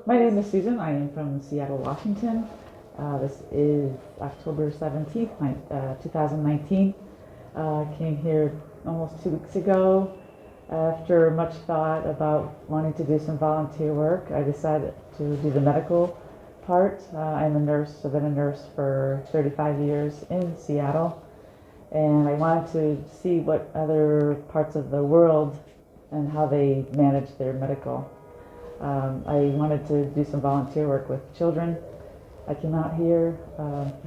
My name is Susan. I am from Seattle, Washington. This is October 17th, 2019. Came here almost 2 weeks ago. After much thought about wanting to do some volunteer work, I decided to do the medical part. I'm a nurse. I've been a nurse for 35 years in Seattle, and I wanted to see what other parts of the world and how they manage their medical. I wanted to do some volunteer work with children. I came out here,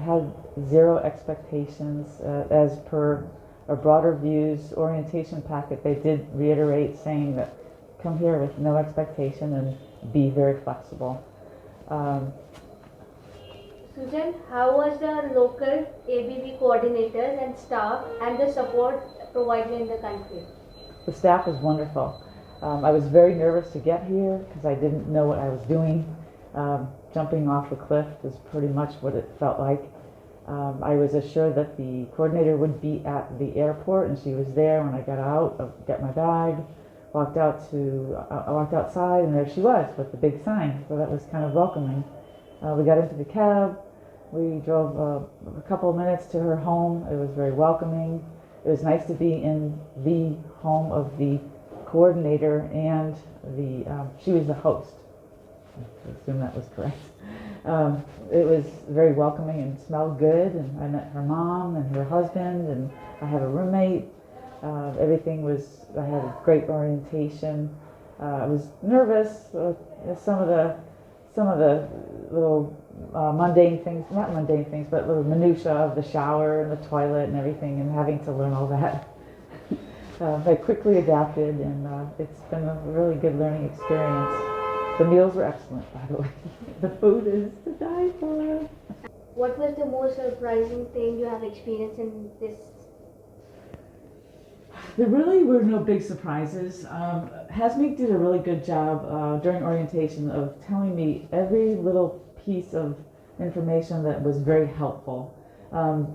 had zero expectations. As per a broader views orientation packet, they did reiterate saying that come here with no expectation and be very flexible. Susan, how was the local ABV coordinators and staff and the support provided in the country? The staff was wonderful. I was very nervous to get here because I didn't know what I was doing. Jumping off a cliff is pretty much what it felt like. I was assured that the coordinator would be at the airport, and she was there when I got out, got my bag, walked outside, and there she was with the big sign. So that was kind of welcoming. We got into the cab. We drove a couple of minutes to her home. It was very welcoming. It was nice to be in the home of the coordinator, and she was the host. I assume that was correct. It was very welcoming and smelled good, and I met her mom and her husband, and I have a roommate. I had a great orientation. I was nervous. Some of the little mundane things, not mundane things, but little minutia of the shower and the toilet and everything, and having to learn all that. I quickly adapted, and it's been a really good learning experience. The meals were excellent, by the way. The food is to die for. What was the most surprising thing you have experienced in this? There really were no big surprises. Hasmeet did a really good job during orientation of telling me every little piece of information that was very helpful.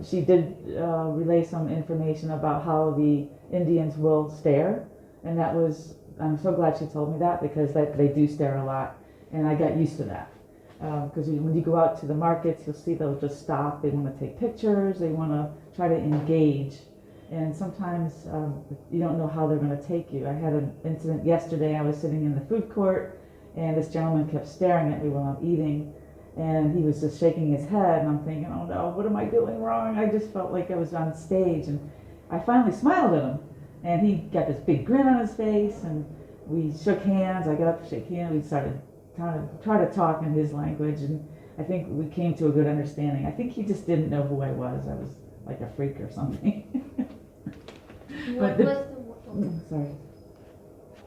She did relay some information about how the Indians will stare, and I'm so glad she told me that, because they do stare a lot, and I got used to that. Because when you go out to the markets, you'll see they'll just stop. They want to take pictures. They want to try to engage, and sometimes you don't know how they're going to take you. I had an incident yesterday. I was sitting in the food court, and this gentleman kept staring at me while I'm eating, and he was just shaking his head, and I'm thinking, oh no, what am I doing wrong? I just felt like I was on stage, and I finally smiled at him, and he got this big grin on his face, and we shook hands. I got up to shake hands. We started try to talk in his language, and I think we came to a good understanding. I think he just didn't know who I was. I was like a freak or something. Sorry.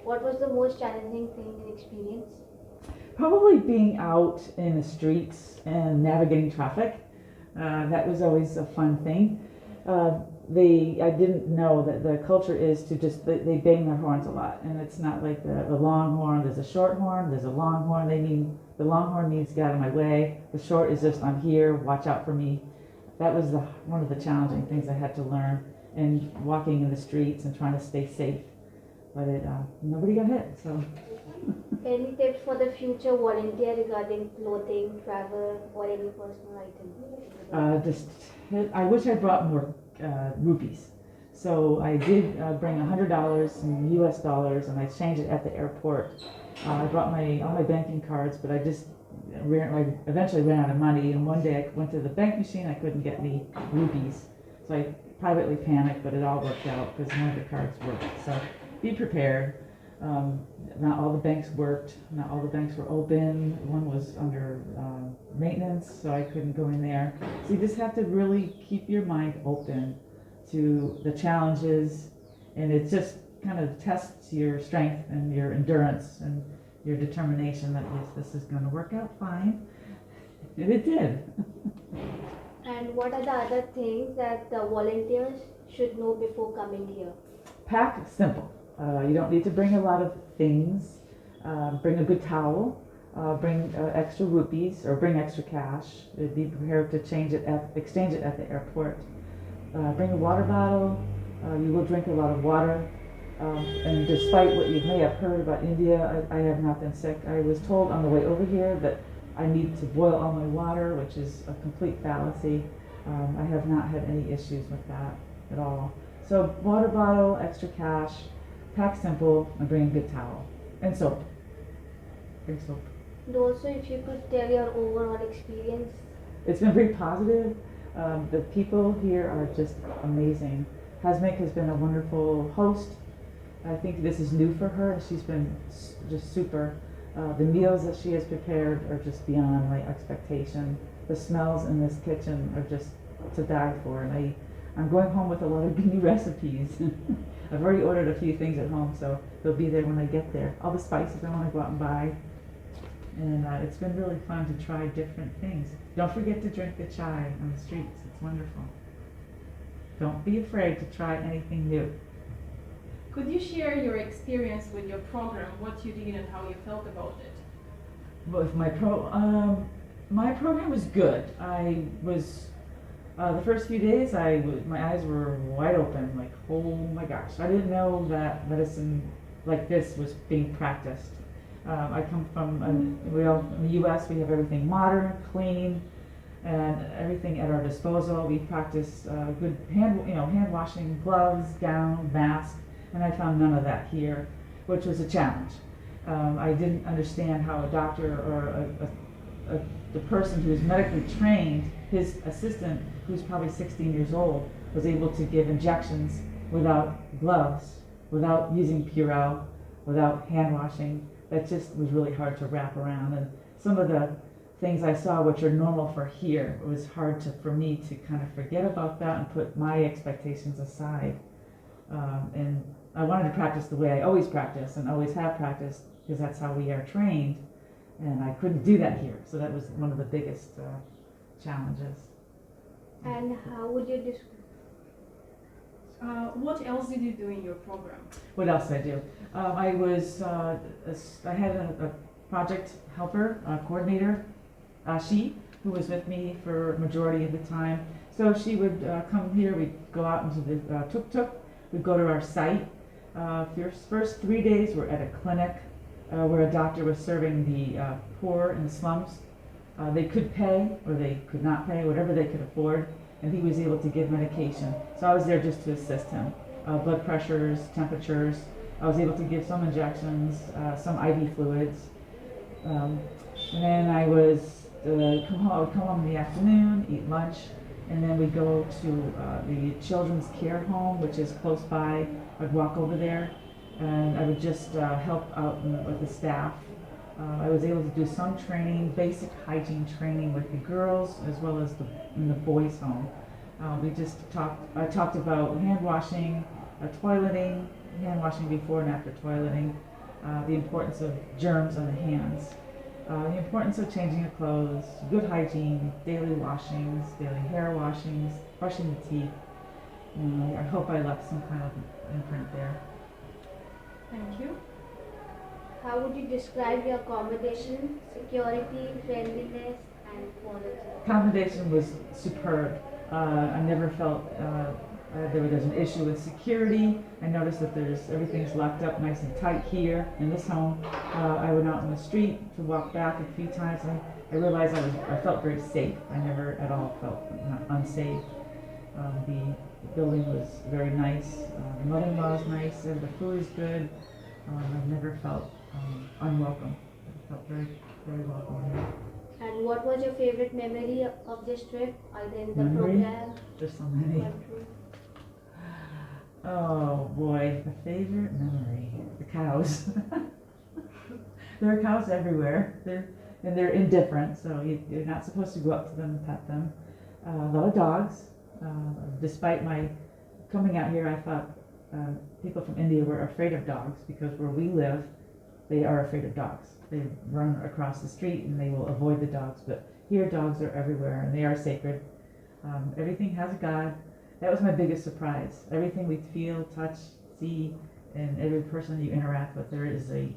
What was the most challenging thing you experienced? Probably being out in the streets and navigating traffic. That was always a fun thing. I didn't know that the culture is to just, they bang their horns a lot, and it's not like the long horn. There's a short horn, there's a long horn. The long horn means get out of my way. The short is just, I'm here, watch out for me. That was one of the challenging things I had to learn, and walking in the streets and trying to stay safe. But nobody got hit, so. Any tips for the future volunteer regarding clothing, travel, or any personal items? I wish I brought more rupees. So I did bring $100 in US dollars, and I changed it at the airport. I brought all my banking cards, but I eventually ran out of money, and one day I went to the bank machine. I couldn't get any rupees, so I privately panicked, but it all worked out because one of the cards worked. So be prepared. Not all the banks worked. Not all the banks were open. One was under maintenance, so I couldn't go in there. So you just have to really keep your mind open to the challenges, and it just kind of tests your strength and your endurance and your determination that yes, this is going to work out fine. And it did. And what are the other things that the volunteers should know before coming here? Pack simple. You don't need to bring a lot of things. Bring a good towel. Bring extra rupees, or bring extra cash. Be prepared to exchange it at the airport. Bring a water bottle. You will drink a lot of water. And despite what you may have heard about India, I have not been sick. I was told on the way over here that I need to boil all my water, which is a complete fallacy. I have not had any issues with that at all. So water bottle, extra cash, pack simple, and bring a good towel and soap. Bring soap. And also, if you could tell your overall experience. It's been very positive. The people here are just amazing. Hasmek has been a wonderful host. I think this is new for her, and she's been just super. The meals that she has prepared are just beyond my expectation. The smells in this kitchen are just to die for, and I'm going home with a lot of new recipes. I've already ordered a few things at home, so they'll be there when I get there. All the spices I want to go out and buy. And it's been really fun to try different things. Don't forget to drink the chai on the streets. It's wonderful. Don't be afraid to try anything new. Could you share your experience with your program, what you did and how you felt about it? With my program was good. I was the first few days. My eyes were wide open. Like, oh my gosh! I didn't know that medicine like this was being practiced. I come from in the U.S. We have everything modern, clean, and everything at our disposal. We practice good hand washing, gloves, gown, mask, and I found none of that here, which was a challenge. I didn't understand how a doctor or the person who is medically trained, his assistant, who's probably 16 years old, was able to give injections without gloves, without using Purell, without hand washing. That just was really hard to wrap around. And some of the things I saw, which are normal for here, it was hard for me to kind of forget about that and put my expectations aside. And I wanted to practice the way I always practice and always have practiced, because that's how we are trained. And I couldn't do that here. So that was one of the biggest challenges. And how would you describe? What else did you do in your program? What else did I do? I had a project helper, coordinator, who was with me for majority of the time. So she would come here, we'd go out into the tuk-tuk, we'd go to our site. First 3 days were at a clinic where a doctor was serving the poor in the slums. They could pay or they could not pay, whatever they could afford, and he was able to give medication. So I was there just to assist him. Blood pressures, temperatures. I was able to give some injections, some IV fluids. And then I would come home in the afternoon, eat lunch, and then we'd go to the children's care home, which is close by. I'd walk over there, and I would just help out with the staff. I was able to do some training, basic hygiene training with the girls as well as in the boys' home. I talked about hand washing, toileting, hand washing before and after toileting, the importance of germs on the hands, the importance of changing your clothes, good hygiene, daily washings, daily hair washings, brushing the teeth. I hope I left some kind of imprint there. Thank you. How would you describe your accommodation, security, friendliness, and quality? Accommodation was superb. I never felt there's an issue with security. I noticed that everything's locked up nice and tight here in this home. I went out in the street to walk back a few times, and I realized I felt very safe. I never at all felt unsafe. The building was very nice. The mother-in-law is nice, and the food is good. I've never felt unwelcome. I felt very, very welcome here. And what was your favorite memory of this trip, either in the Memory? program? There's so many. Country? Oh boy, the favorite memory. The cows. There are cows everywhere. They're indifferent, so you're not supposed to go up to them and pet them. A lot of dogs. Despite my coming out here, I thought people from India were afraid of dogs, because where we live, they are afraid of dogs. They run across the street and they will avoid the dogs, but here dogs are everywhere and they are sacred. Everything has a God. That was my biggest surprise. Everything we feel, touch, see, and every person you interact with, there is a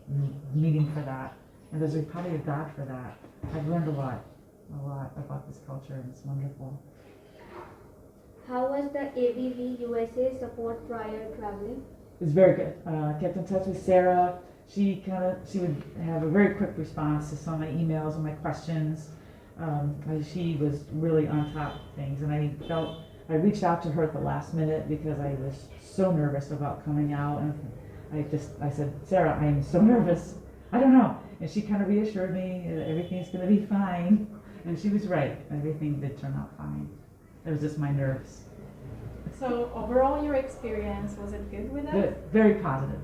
meaning for that. And there's probably a God for that. I've learned a lot about this culture, and it's wonderful. How was the ABV USA support prior traveling? was very good. Kept in touch with Sarah. She would have a very quick response to some of my emails and my questions. She was really on top of things, and I reached out to her at the last minute because I was so nervous about coming out, and I said, Sarah, I am so nervous. I don't know. And she kind of reassured me that everything's going to be fine. And she was right. Everything did turn out fine. It was just my nerves. So overall, your experience, was it good with us? Very positive.